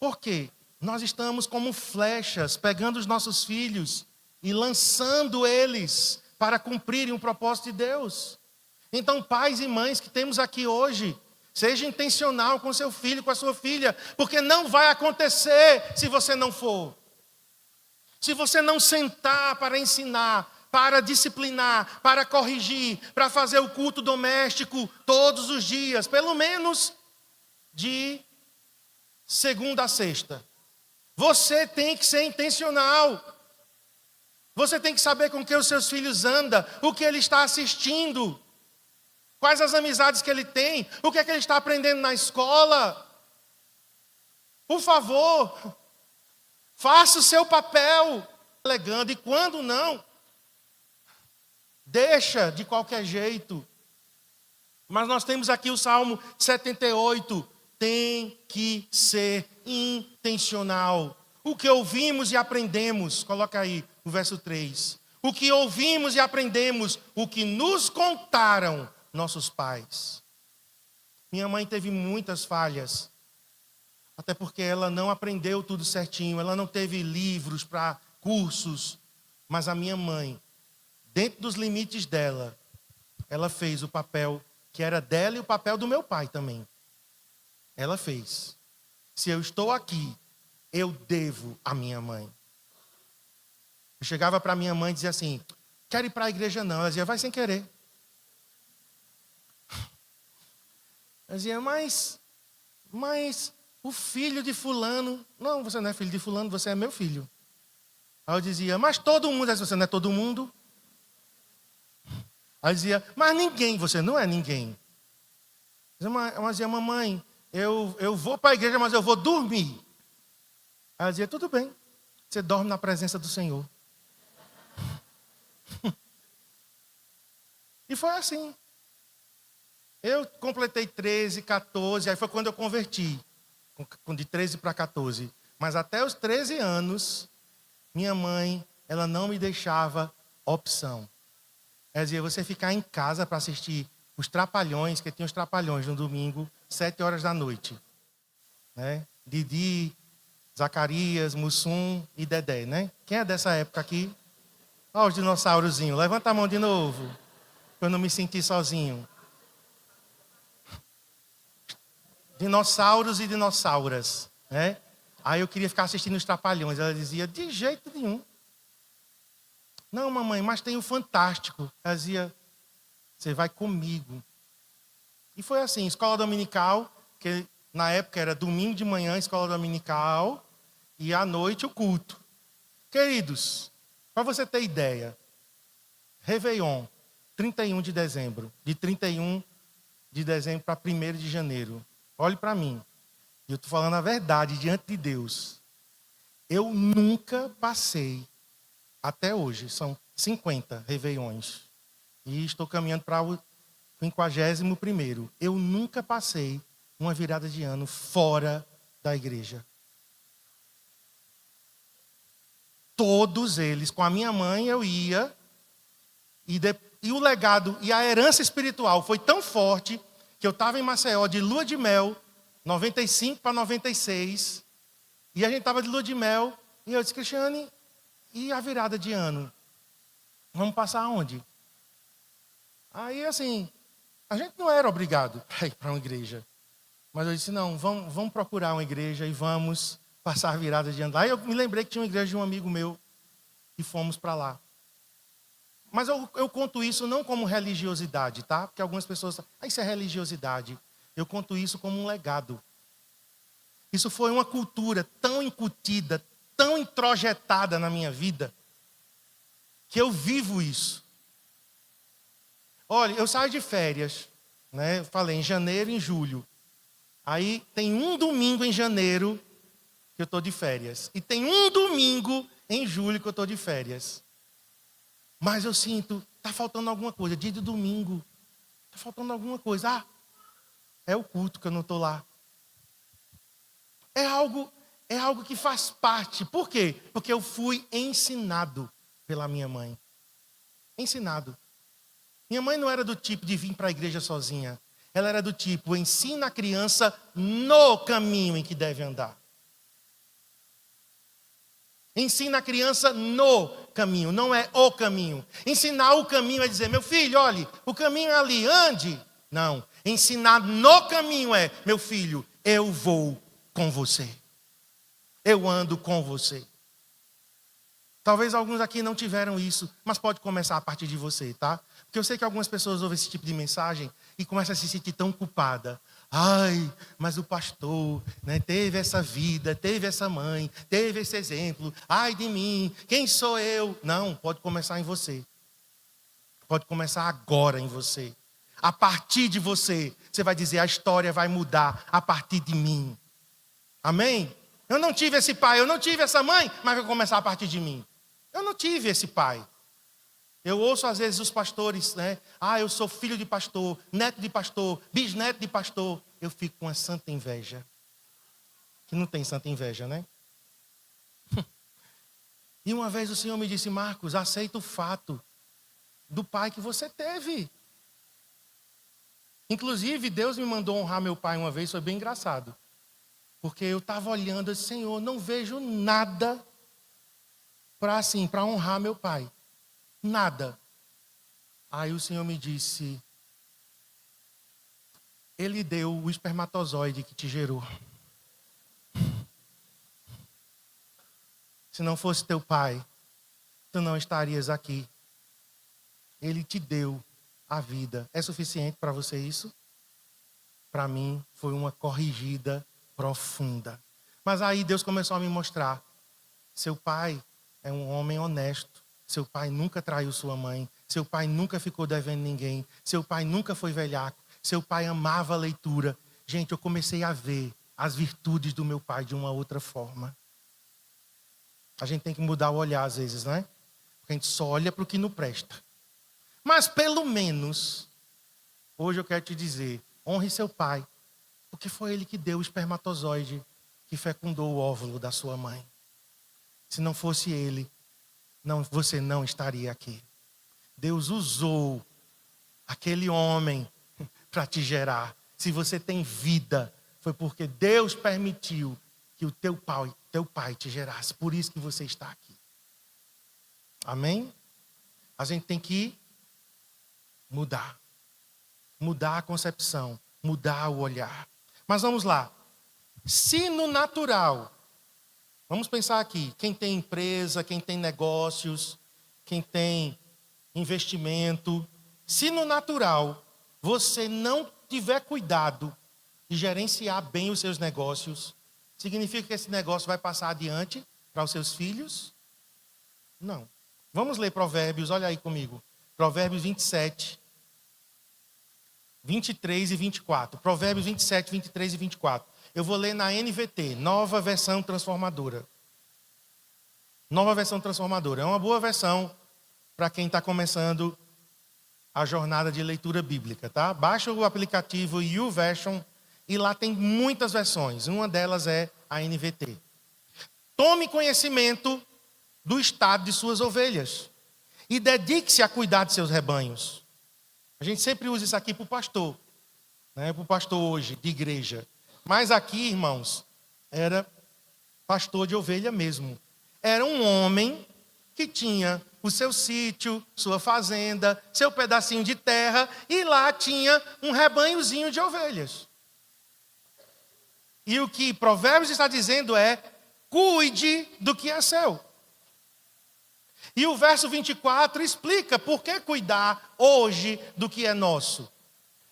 Por quê? Nós estamos como flechas, pegando os nossos filhos e lançando eles para cumprirem o propósito de Deus. Então, pais e mães que temos aqui hoje, seja intencional com seu filho, com a sua filha, porque não vai acontecer se você não for. Se você não sentar para ensinar, para disciplinar, para corrigir, para fazer o culto doméstico todos os dias, pelo menos de segunda a sexta. Você tem que ser intencional. Você tem que saber com que os seus filhos andam, o que ele está assistindo, quais as amizades que ele tem, o que é que ele está aprendendo na escola. Por favor, faça o seu papel, delegando, e quando não, deixa de qualquer jeito. Mas nós temos aqui o Salmo 78, tem que ser intencional. O que ouvimos e aprendemos, coloca aí o verso 3. O que ouvimos e aprendemos, o que nos contaram nossos pais. Minha mãe teve muitas falhas, até porque ela não aprendeu tudo certinho, ela não teve livros para cursos, mas a minha mãe, dentro dos limites dela, ela fez o papel que era dela e o papel do meu pai também. Ela fez. Se eu estou aqui, eu devo à minha mãe. Eu chegava para minha mãe e dizia assim, quero ir para a igreja não. Ela dizia, vai sem querer. Eu dizia, mas o filho de fulano... Não, você não é filho de fulano, você é meu filho. Aí eu dizia, mas todo mundo... Você não é todo mundo? Aí eu dizia, mas ninguém, você não é ninguém. Eu dizia, mamãe, eu vou para a igreja, mas eu vou dormir. Aí ela dizia, tudo bem, você dorme na presença do Senhor. E foi assim. Eu completei 13, 14, aí foi quando eu converti, de 13 para 14. Mas até os 13 anos, minha mãe, ela não me deixava opção. Ela dizia, você ficar em casa para assistir os Trapalhões, que tinha os Trapalhões no domingo, 7 horas da noite. Né? Didi, Zacarias, Mussum e Dedé, né? Quem é dessa época aqui? Olha os dinossaurozinhos, levanta a mão de novo, para eu não me sentir sozinho. Dinossauros e dinossauras, né? Aí eu queria ficar assistindo os Trapalhões. Ela dizia, de jeito nenhum. Não, mamãe, mas tem o Fantástico. Ela dizia, você vai comigo. E foi assim, escola dominical, que na época era domingo de manhã, escola dominical, e à noite o culto. Queridos, para você ter ideia, Réveillon, 31 de dezembro, de 31 de dezembro para 1º de janeiro. Olhe para mim, eu estou falando a verdade diante de Deus. Eu nunca passei, até hoje, são 50 Réveillões. E estou caminhando para o 51º. Eu nunca passei uma virada de ano fora da igreja. Todos eles, com a minha mãe eu ia, e o legado e a herança espiritual foi tão forte que eu estava em Maceió de lua de mel, 95 para 96, e a gente estava de lua de mel, e eu disse, Cristiane, e a virada de ano? Vamos passar aonde? Aí assim, a gente não era obrigado a ir para uma igreja, mas eu disse, não, vamos procurar uma igreja e vamos passar a virada de ano. Aí eu me lembrei que tinha uma igreja de um amigo meu, e fomos para lá. Mas eu conto isso não como religiosidade, tá? Porque algumas pessoas, isso é religiosidade. Eu conto isso como um legado. Isso foi uma cultura tão incutida, tão introjetada na minha vida, que eu vivo isso. Olha, eu saio de férias, né? Eu falei, em janeiro e em julho. Aí tem um domingo em janeiro que eu estou de férias. E tem um domingo em julho que eu estou de férias. Mas eu sinto, está faltando alguma coisa. Dia de domingo, está faltando alguma coisa. Ah, é o culto que eu não estou lá. É algo que faz parte. Por quê? Porque eu fui ensinado pela minha mãe. Ensinado. Minha mãe não era do tipo de vir para a igreja sozinha. Ela era do tipo, ensina a criança no caminho em que deve andar. Ensina a criança no caminho, não é o caminho. Ensinar o caminho é dizer, meu filho, olhe, o caminho é ali, ande. Não, ensinar no caminho é, meu filho, eu vou com você. Eu ando com você. Talvez alguns aqui não tiveram isso, mas pode começar a partir de você, tá? Porque eu sei que algumas pessoas ouvem esse tipo de mensagem e começam a se sentir tão culpada. Ai, mas o pastor, né, teve essa vida, teve essa mãe, teve esse exemplo. Ai de mim, quem sou eu? Não, pode começar em você. Pode começar agora em você. A partir de você, você vai dizer, a história vai mudar a partir de mim. Amém? Eu não tive esse pai, eu não tive essa mãe, mas vai começar a partir de mim. Eu não tive esse pai. Eu ouço às vezes os pastores, né? Ah, eu sou filho de pastor, neto de pastor, bisneto de pastor. Eu fico com uma santa inveja. Que não tem santa inveja, né? E uma vez o Senhor me disse, Marcos, aceita o fato do pai que você teve. Inclusive, Deus me mandou honrar meu pai uma vez, foi bem engraçado. Porque eu estava olhando e disse, Senhor, não vejo nada para honrar meu pai. Nada. Aí o Senhor me disse, Ele deu o espermatozoide que te gerou. Se não fosse teu pai, tu não estarias aqui. Ele te deu a vida. É suficiente para você isso? Para mim, foi uma corrigida profunda. Mas aí Deus começou a me mostrar. Seu pai é um homem honesto. Seu pai nunca traiu sua mãe. Seu pai nunca ficou devendo ninguém. Seu pai nunca foi velhaco. Seu pai amava a leitura. Gente, eu comecei a ver as virtudes do meu pai de uma outra forma. A gente tem que mudar o olhar às vezes, né? Porque a gente só olha para o que não presta. Mas pelo menos, hoje eu quero te dizer, honre seu pai. Porque foi ele que deu o espermatozoide que fecundou o óvulo da sua mãe. Se não fosse ele, você não estaria aqui. Deus usou aquele homem para te gerar. Se você tem vida, foi porque Deus permitiu que o teu pai te gerasse. Por isso que você está aqui. Amém? A gente tem que mudar. Mudar a concepção. Mudar o olhar. Mas vamos lá. Se no natural, vamos pensar aqui, quem tem empresa, quem tem negócios, quem tem investimento, se no natural você não tiver cuidado de gerenciar bem os seus negócios, significa que esse negócio vai passar adiante para os seus filhos? Não. Vamos ler Provérbios, olha aí comigo. Provérbios 27, 23 e 24. Provérbios 27, 23 e 24. Eu vou ler na NVT, Nova Versão Transformadora. Nova Versão Transformadora. É uma boa versão para quem está começando a jornada de leitura bíblica, tá? Baixa o aplicativo YouVersion e lá tem muitas versões. Uma delas é a NVT. Tome conhecimento do estado de suas ovelhas e dedique-se a cuidar de seus rebanhos. A gente sempre usa isso aqui para o pastor, né? Para o pastor hoje, de igreja. Mas aqui, irmãos, era pastor de ovelha mesmo. Era um homem que tinha o seu sítio, sua fazenda, seu pedacinho de terra, e lá tinha um rebanhozinho de ovelhas. E o que Provérbios está dizendo é, cuide do que é seu. E o verso 24 explica por que cuidar hoje do que é nosso.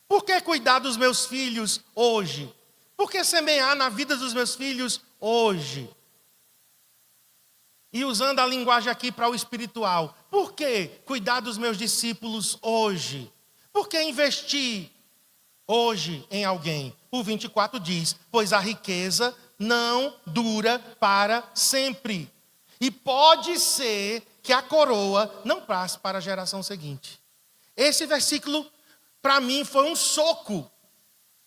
Por que cuidar dos meus filhos hoje? Por que semear na vida dos meus filhos hoje? E usando a linguagem aqui para o espiritual. Por que cuidar dos meus discípulos hoje? Por que investir hoje em alguém? O 24 diz, pois a riqueza não dura para sempre. E pode ser que a coroa não passe para a geração seguinte. Esse versículo, para mim, foi um soco.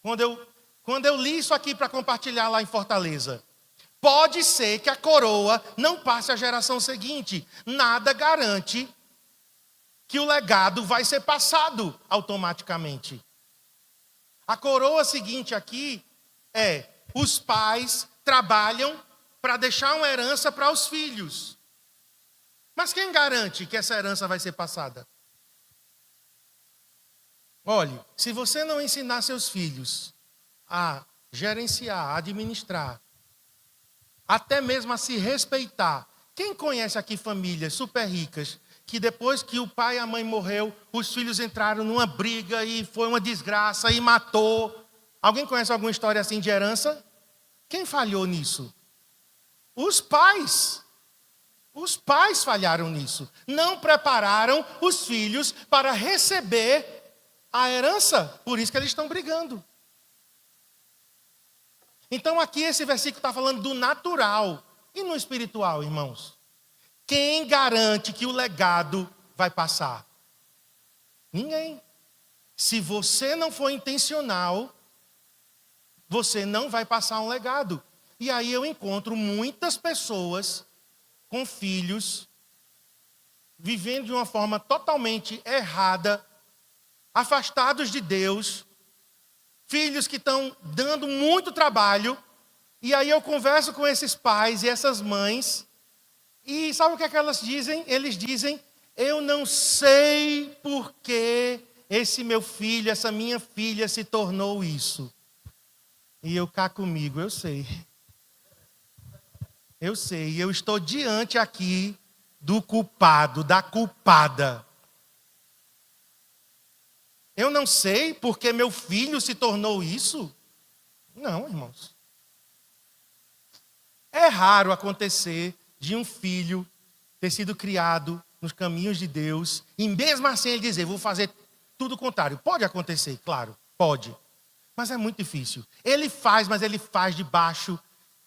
Quando eu li isso aqui para compartilhar lá em Fortaleza. Pode ser que a coroa não passe à geração seguinte. Nada garante que o legado vai ser passado automaticamente. A coroa seguinte aqui é: os pais trabalham para deixar uma herança para os filhos. Mas quem garante que essa herança vai ser passada? Olhe, se você não ensinar seus filhos a gerenciar, a administrar, até mesmo a se respeitar, Quem conhece aqui famílias super ricas, que depois que o pai e a mãe morreu, os filhos entraram numa briga e foi uma desgraça e matou? Alguém conhece alguma história assim de herança? Quem falhou nisso? Os pais. Os pais falharam nisso. Não prepararam os filhos para receber a herança. Por isso que eles estão brigando. Então aqui esse versículo está falando do natural. E no espiritual, irmãos? Quem garante que o legado vai passar? Ninguém. Se você não for intencional, você não vai passar um legado. E aí eu encontro muitas pessoas com filhos, vivendo de uma forma totalmente errada, afastados de Deus, filhos que estão dando muito trabalho, e aí eu converso com esses pais e essas mães, e sabe o que é que elas dizem? Eles dizem, eu não sei por que esse meu filho, essa minha filha se tornou isso. E eu cá comigo, eu sei. Eu sei, eu estou diante aqui do culpado, da culpada. Eu não sei porque meu filho se tornou isso? Não, irmãos. É raro acontecer de um filho ter sido criado nos caminhos de Deus e mesmo assim ele dizer, vou fazer tudo o contrário. Pode acontecer, claro, pode. Mas é muito difícil. Ele faz, mas ele faz debaixo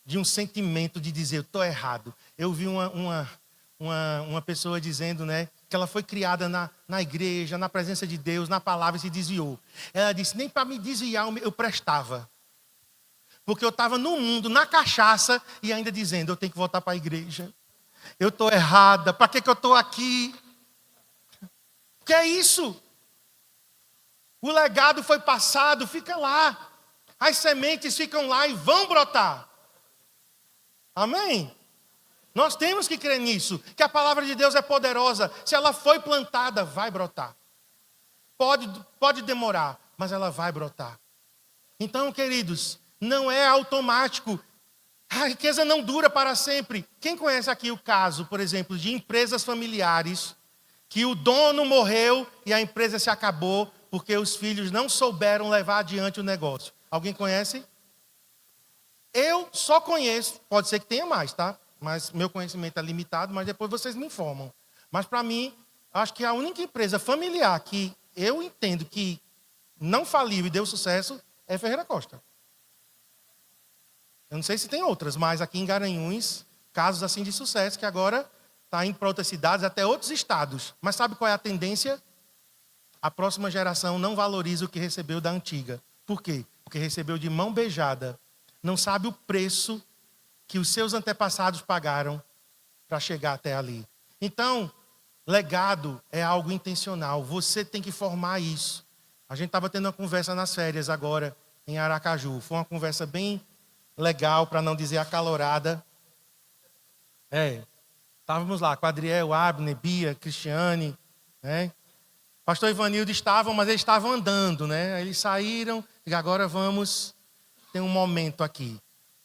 de um sentimento de dizer, eu estou errado. Eu vi uma pessoa dizendo, né, que ela foi criada na igreja, na presença de Deus, na palavra e se desviou. Ela disse, nem para me desviar eu prestava. Porque eu estava no mundo, na cachaça, e ainda dizendo, eu tenho que voltar para a igreja. Eu estou errada, para que eu estou aqui? O que é isso? O legado foi passado, fica lá. As sementes ficam lá e vão brotar. Amém? Nós temos que crer nisso, que a palavra de Deus é poderosa. Se ela foi plantada, vai brotar. Pode demorar, mas ela vai brotar. Então, queridos, não é automático. A riqueza não dura para sempre. Quem conhece aqui o caso, por exemplo, de empresas familiares, que o dono morreu e a empresa se acabou porque os filhos não souberam levar adiante o negócio? Alguém conhece? Eu só conheço, pode ser que tenha mais, tá? Mas meu conhecimento é limitado, mas depois vocês me informam. Mas para mim, acho que a única empresa familiar que eu entendo que não faliu e deu sucesso é Ferreira Costa. Eu não sei se tem outras, mas aqui em Garanhuns, casos assim de sucesso, que agora está indo para outras cidades, até outros estados. Mas sabe qual é a tendência? A próxima geração não valoriza o que recebeu da antiga. Por quê? Porque recebeu de mão beijada. Não sabe o preço que os seus antepassados pagaram para chegar até ali. Então, legado é algo intencional. Você tem que formar isso. A gente estava tendo uma conversa nas férias agora, em Aracaju. Foi uma conversa bem legal, para não dizer acalorada. Estávamos lá com Adriel, Abner, Bia, Cristiane, né? Pastor Ivanildo estavam, mas eles estavam andando, né? Eles saíram e agora vamos ter um momento aqui.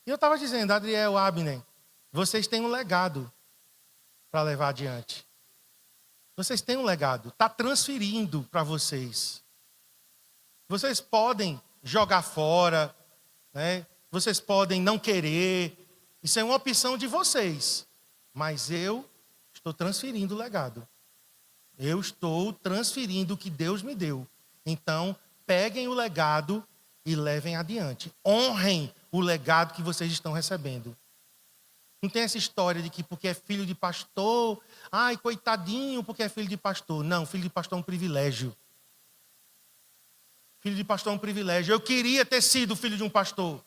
E eu estava dizendo, Adriel, Abner, vocês têm um legado para levar adiante. Vocês têm um legado, está transferindo para vocês. Vocês podem jogar fora, né? Vocês podem não querer, isso é uma opção de vocês. Mas eu estou transferindo o legado. Eu estou transferindo o que Deus me deu. Então, peguem o legado e levem adiante. Honrem o legado que vocês estão recebendo. Não tem essa história de que porque é filho de pastor, ai, coitadinho, porque é filho de pastor. Não, filho de pastor é um privilégio. Filho de pastor é um privilégio. Eu queria ter sido filho de um pastor.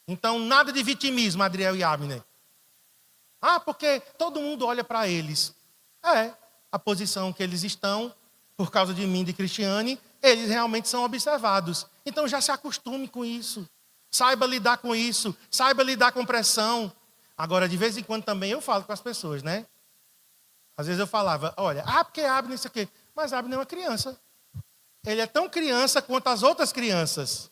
Então, nada de vitimismo, Adriel e Abner. Ah, porque todo mundo olha para eles. A posição que eles estão, por causa de mim, de Cristiane, eles realmente são observados. Então já se acostume com isso. Saiba lidar com isso. Saiba lidar com pressão. Agora, de vez em quando também eu falo com as pessoas, né? Às vezes eu falava, olha, porque Abner isso aqui. Mas Abner é uma criança. Ele é tão criança quanto as outras crianças.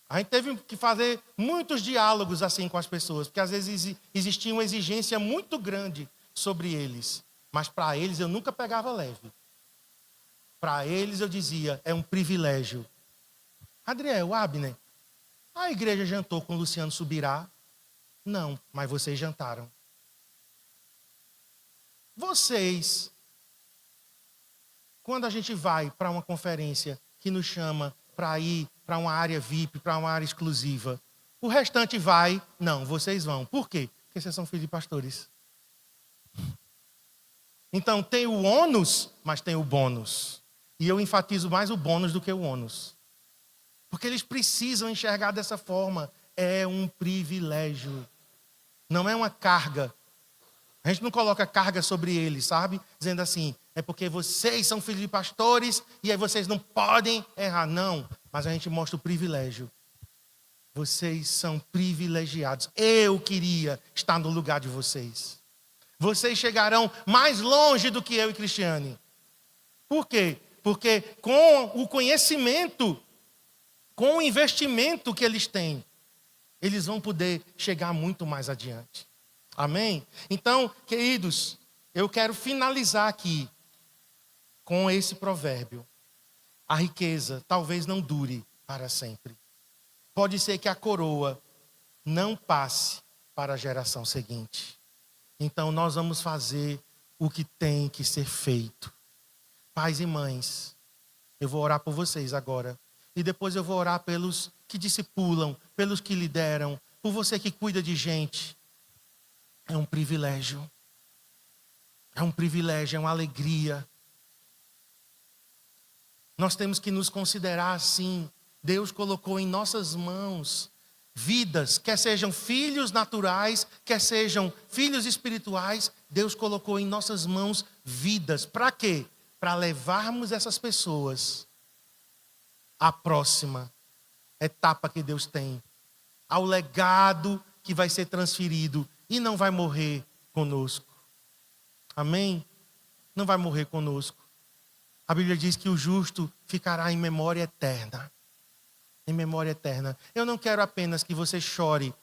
A gente teve que fazer muitos diálogos assim com as pessoas, porque às vezes existia uma exigência muito grande sobre eles. Mas para eles eu nunca pegava leve. Para eles eu dizia, é um privilégio. Adriel, Abner, a igreja jantou com Luciano Subirá? Não, mas vocês jantaram. Vocês, quando a gente vai para uma conferência que nos chama para ir para uma área VIP, para uma área exclusiva, o restante vai? Não, vocês vão. Por quê? Porque vocês são filhos de pastores. Então tem o ônus, mas tem o bônus. E eu enfatizo mais o bônus do que o ônus. Porque eles precisam enxergar dessa forma. É um privilégio. Não é uma carga. A gente não coloca carga sobre eles, sabe? Dizendo assim, é porque vocês são filhos de pastores e aí vocês não podem errar. Não, mas a gente mostra o privilégio. Vocês são privilegiados. Eu queria estar no lugar de vocês. Vocês chegarão mais longe do que eu e Cristiane. Por quê? Porque com o conhecimento, com o investimento que eles têm, eles vão poder chegar muito mais adiante. Amém? Então, queridos, eu quero finalizar aqui com esse provérbio. A riqueza talvez não dure para sempre. Pode ser que a coroa não passe para a geração seguinte. Então, nós vamos fazer o que tem que ser feito. Pais e mães, eu vou orar por vocês agora. E depois eu vou orar pelos que discipulam, pelos que lideram, por você que cuida de gente. É um privilégio. É um privilégio, é uma alegria. Nós temos que nos considerar assim. Deus colocou em nossas mãos vidas, quer sejam filhos naturais, quer sejam filhos espirituais. Deus colocou em nossas mãos vidas. Para quê? Para levarmos essas pessoas à próxima etapa que Deus tem. Ao legado que vai ser transferido e não vai morrer conosco. Amém? Não vai morrer conosco. A Bíblia diz que o justo ficará em memória eterna. Em memória eterna. Eu não quero apenas que você chore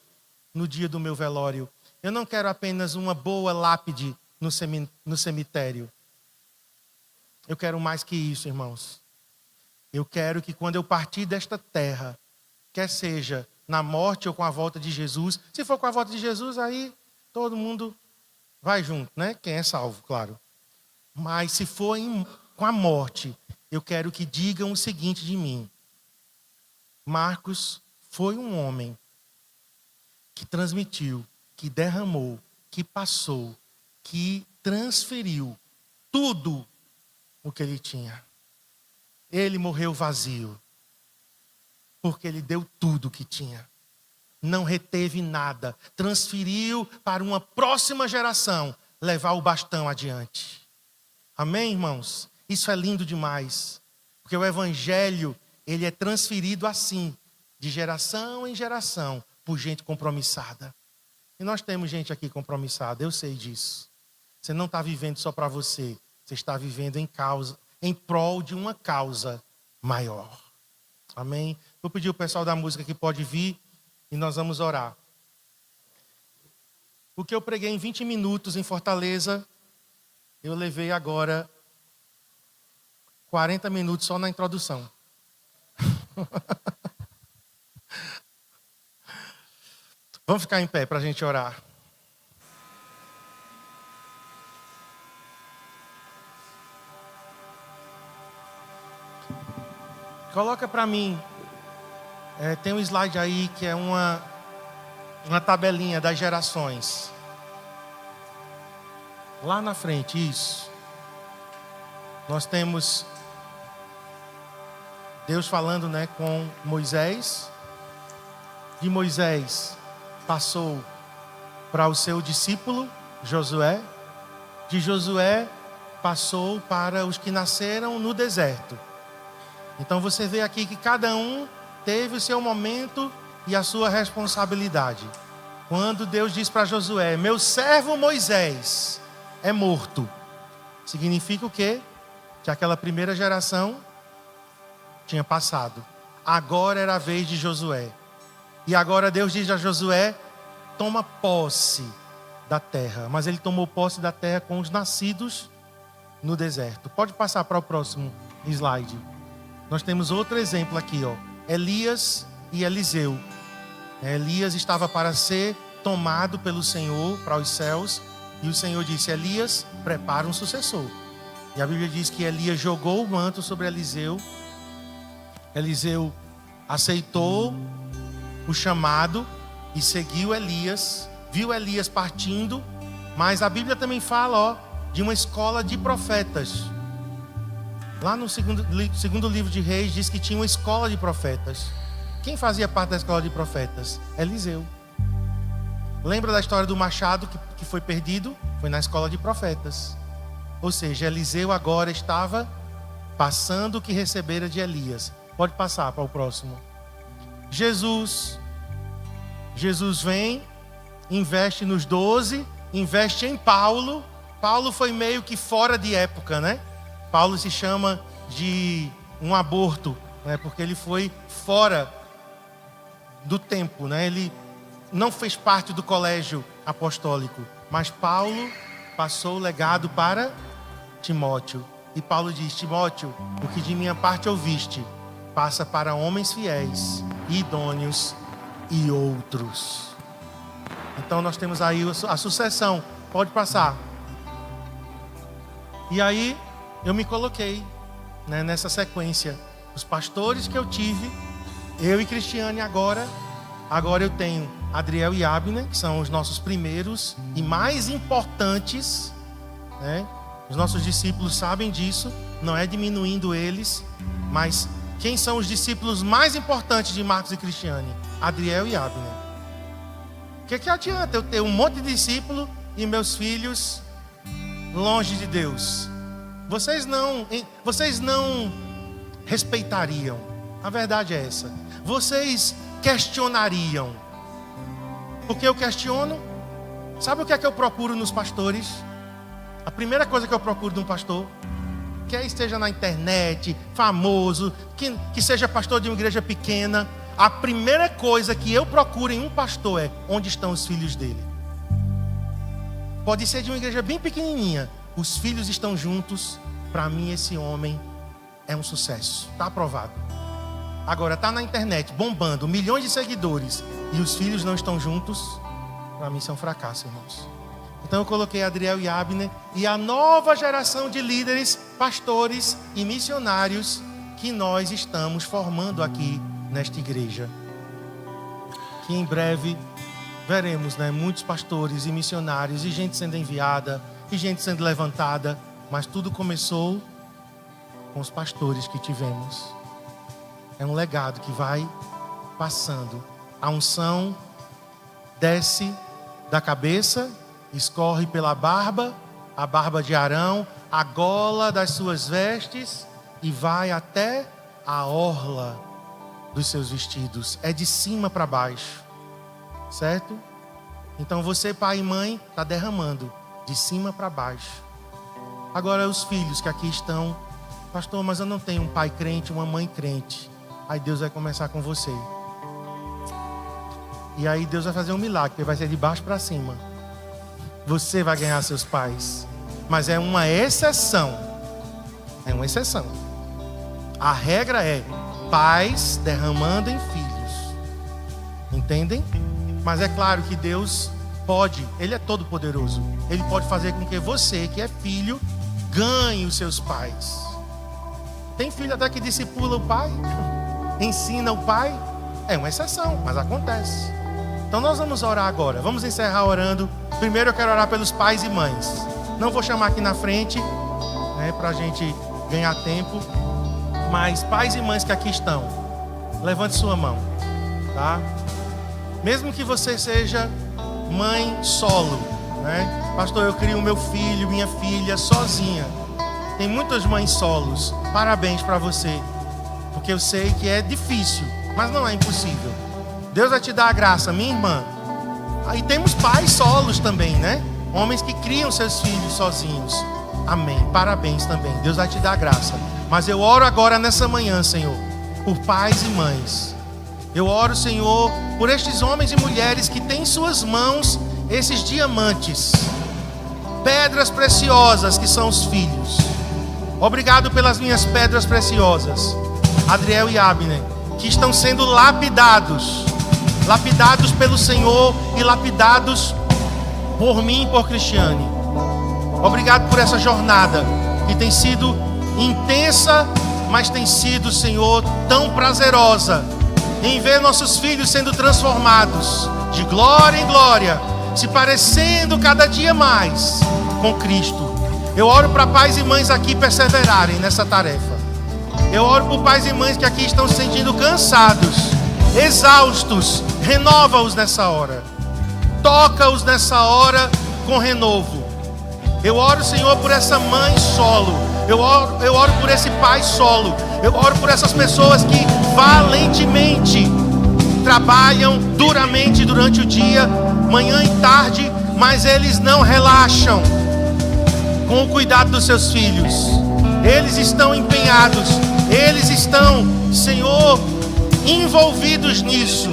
no dia do meu velório. Eu não quero apenas uma boa lápide no cemitério. Eu quero mais que isso, irmãos. Eu quero que quando eu partir desta terra, quer seja na morte ou com a volta de Jesus, se for com a volta de Jesus, aí todo mundo vai junto, né? Quem é salvo, claro. Mas se for com a morte, eu quero que digam o seguinte de mim. Marcos foi um homem que transmitiu, que derramou, que passou, que transferiu tudo o que ele tinha. Ele morreu vazio, porque ele deu tudo o que tinha. Não reteve nada, transferiu para uma próxima geração levar o bastão adiante. Amém, irmãos? Isso é lindo demais, porque o evangelho, ele é transferido assim, de geração em geração, por gente compromissada. E nós temos gente aqui compromissada, eu sei disso. Você não está vivendo só para você, você está vivendo em prol de uma causa maior. Amém? Vou pedir o pessoal da música que pode vir e nós vamos orar. O que eu preguei em 20 minutos em Fortaleza, eu levei agora 40 minutos só na introdução. Vamos ficar em pé para a gente orar. Coloca para mim, tem um slide aí que é uma tabelinha das gerações. Lá na frente, isso. Nós temos Deus falando, né, com Moisés. De Moisés passou para o seu discípulo Josué. De Josué passou para os que nasceram no deserto. Então você vê aqui que cada um teve o seu momento e a sua responsabilidade. Quando Deus diz para Josué, meu servo Moisés é morto. Significa o quê? Que aquela primeira geração tinha passado. agora era a vez de Josué. E agora Deus diz a Josué: toma posse da terra. Mas ele tomou posse da terra com os nascidos no deserto. Pode passar para o próximo slide. Nós temos outro exemplo aqui, ó. Elias e Eliseu. Elias estava para ser tomado pelo Senhor para os céus. E o Senhor disse: Elias, prepara um sucessor. E a Bíblia diz que Elias jogou o manto sobre Eliseu. Eliseu aceitou o chamado e seguiu Elias. Viu Elias partindo. Mas a Bíblia também fala, ó, de uma escola de profetas. Lá no segundo livro de Reis diz que tinha uma escola de profetas. Quem fazia parte da escola de profetas? Eliseu. Lembra da história do machado que foi perdido? Foi na escola de profetas. Ou seja, Eliseu agora estava passando o que recebera de Elias. Pode passar para o próximo. Jesus vem, investe nos 12, investe em Paulo. Paulo foi meio que fora de época, né? Paulo se chama de um aborto, né? Porque ele foi fora do tempo, né? Ele não fez parte do colégio apostólico, mas Paulo passou o legado para Timóteo. E Paulo diz: Timóteo, o que de minha parte ouviste, passa para homens fiéis, idôneos e outros. Então nós temos aí a sucessão. Pode passar. E aí eu me coloquei, né, nessa sequência. Os pastores que eu tive, eu e Cristiane agora eu tenho Adriel e Abner, que são os nossos primeiros e mais importantes, né? Os nossos discípulos sabem disso, não é diminuindo eles, mas quem são os discípulos mais importantes de Marcos e Cristiane? Adriel e Abner. O que adianta eu ter um monte de discípulo e meus filhos longe de Deus? Vocês não respeitariam. A verdade é essa. Vocês questionariam. Porque eu questiono. Sabe o que é que eu procuro nos pastores? A primeira coisa que eu procuro de um pastor, quer esteja na internet, famoso, que seja pastor de uma igreja pequena, a primeira coisa que eu procuro em um pastor é: onde estão os filhos dele? Pode ser de uma igreja bem pequenininha, os filhos estão juntos. Para mim esse homem é um sucesso, está aprovado. Agora está na internet bombando, milhões de seguidores, e os filhos não estão juntos, para mim isso é um fracasso, irmãos. Então eu coloquei Adriel e Abner e a nova geração de líderes, pastores e missionários que nós estamos formando aqui nesta igreja. Que em breve veremos, né, muitos pastores e missionários e gente sendo enviada e gente sendo levantada, mas tudo começou com os pastores que tivemos. É um legado que vai passando. A unção desce da cabeça, escorre pela barba, a barba de Arão, a gola das suas vestes e vai até a orla dos seus vestidos. É de cima para baixo, certo? Então você, pai e mãe, está derramando de cima para baixo. Agora os filhos que aqui estão: pastor, mas eu não tenho um pai crente, uma mãe crente. Aí Deus vai começar com você. E aí Deus vai fazer um milagre, que vai ser de baixo para cima. Você vai ganhar seus pais. Mas é uma exceção. É uma exceção. A regra é pais derramando em filhos. Entendem? Mas é claro que Deus pode, Ele é todo poderoso. Ele pode fazer com que você, que é filho, ganhe os seus pais. Tem filho até que discipula o pai, ensina o pai. É uma exceção, mas acontece. Então nós vamos orar agora. Vamos encerrar orando. Primeiro eu quero orar pelos pais e mães. Não vou chamar aqui na frente, né, para a gente ganhar tempo. Mas pais e mães que aqui estão, levante sua mão, tá? Mesmo que você seja mãe solo, né? Pastor, eu crio meu filho, minha filha sozinha. Tem muitas mães solos. Parabéns para você, porque eu sei que é difícil, mas não é impossível. Deus vai te dar a graça, minha irmã. Aí temos pais solos também, né? Homens que criam seus filhos sozinhos. Amém. Parabéns também. Deus vai te dar a graça. Mas eu oro agora nessa manhã, Senhor, por pais e mães. Eu oro, Senhor, por estes homens e mulheres que têm em suas mãos esses diamantes, pedras preciosas que são os filhos. Obrigado pelas minhas pedras preciosas, Adriel e Abner, que estão sendo lapidados pelo Senhor e lapidados por mim e por Cristiane. Obrigado por essa jornada que tem sido intensa, mas tem sido, Senhor, tão prazerosa em ver nossos filhos sendo transformados de glória em glória, se parecendo cada dia mais com Cristo. Eu oro para pais e mães aqui perseverarem nessa tarefa. Eu oro por pais e mães que aqui estão se sentindo cansados, exaustos. Renova-os nessa hora. Toca-os nessa hora com renovo. Eu oro, Senhor, por essa mãe solo. Eu oro por esse pai solo. Eu oro por essas pessoas que valentemente trabalham duramente durante o dia, manhã e tarde, mas eles não relaxam com o cuidado dos seus filhos. Eles estão empenhados, eles estão, Senhor, envolvidos nisso.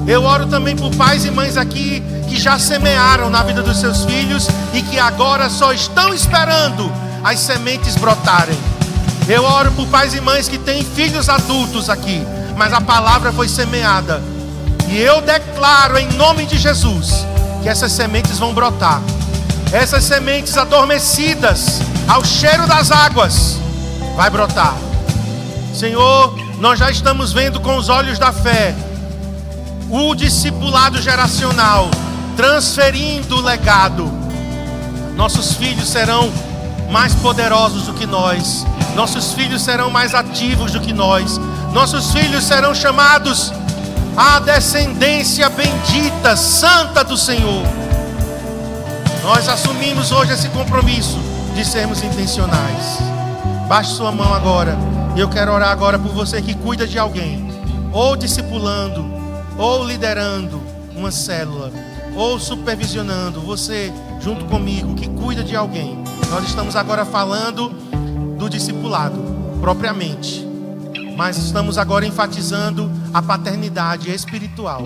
Eu oro também por pais e mães aqui que já semearam na vida dos seus filhos e que agora só estão esperando as sementes brotarem. Eu oro por pais e mães que têm filhos adultos aqui, mas a palavra foi semeada. E eu declaro em nome de Jesus que essas sementes vão brotar. Essas sementes adormecidas ao cheiro das águas vai brotar. Senhor, nós já estamos vendo com os olhos da fé o discipulado geracional transferindo o legado. Nossos filhos serão mais poderosos do que nós. Nossos filhos serão mais ativos do que nós. Nossos filhos serão chamados à descendência bendita, santa do Senhor. Nós assumimos hoje esse compromisso de sermos intencionais. Baixe sua mão agora. E eu quero orar agora por você que cuida de alguém, ou discipulando, ou liderando uma célula, ou supervisionando, você junto comigo que cuida de alguém. Nós estamos agora falando do discipulado propriamente, mas estamos agora enfatizando a paternidade espiritual.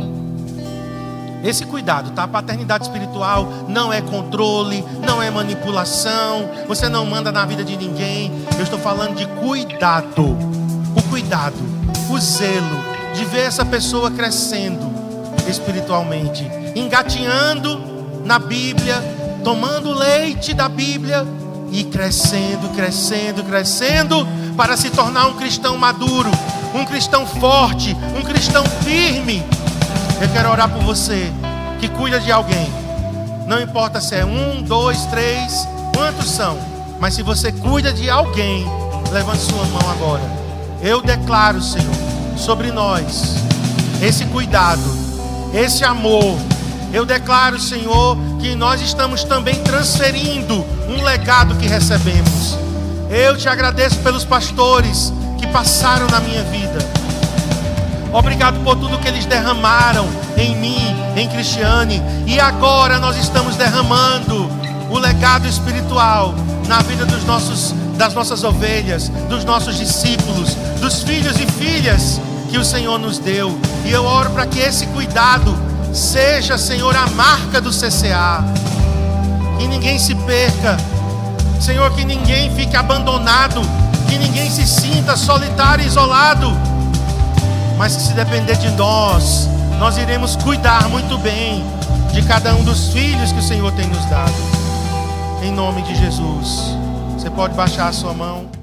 Esse cuidado, tá? A paternidade espiritual não é controle, não é manipulação. Você não manda na vida de ninguém. Eu estou falando de cuidado. O cuidado, o zelo de ver essa pessoa crescendo espiritualmente, engatinhando na Bíblia, tomando leite da Bíblia e crescendo, crescendo, crescendo para se tornar um cristão maduro, um cristão forte, um cristão firme. Eu quero orar por você que cuida de alguém. Não importa se é 1, 2, 3, quantos são, mas se você cuida de alguém, levante sua mão agora. Eu declaro, Senhor, sobre nós esse cuidado, esse amor. Eu declaro, Senhor, que nós estamos também transferindo um legado que recebemos. Eu te agradeço pelos pastores que passaram na minha vida. Obrigado por tudo que eles derramaram em mim, em Cristiane. E agora nós estamos derramando o legado espiritual na vida das nossas ovelhas, dos nossos discípulos, dos filhos e filhas que o Senhor nos deu. E eu oro para que esse cuidado seja, Senhor, a marca do CCA. Que ninguém se perca. Senhor, que ninguém fique abandonado. Que ninguém se sinta solitário e isolado. Mas que se depender de nós, nós iremos cuidar muito bem de cada um dos filhos que o Senhor tem nos dado. Em nome de Jesus. Você pode baixar a sua mão.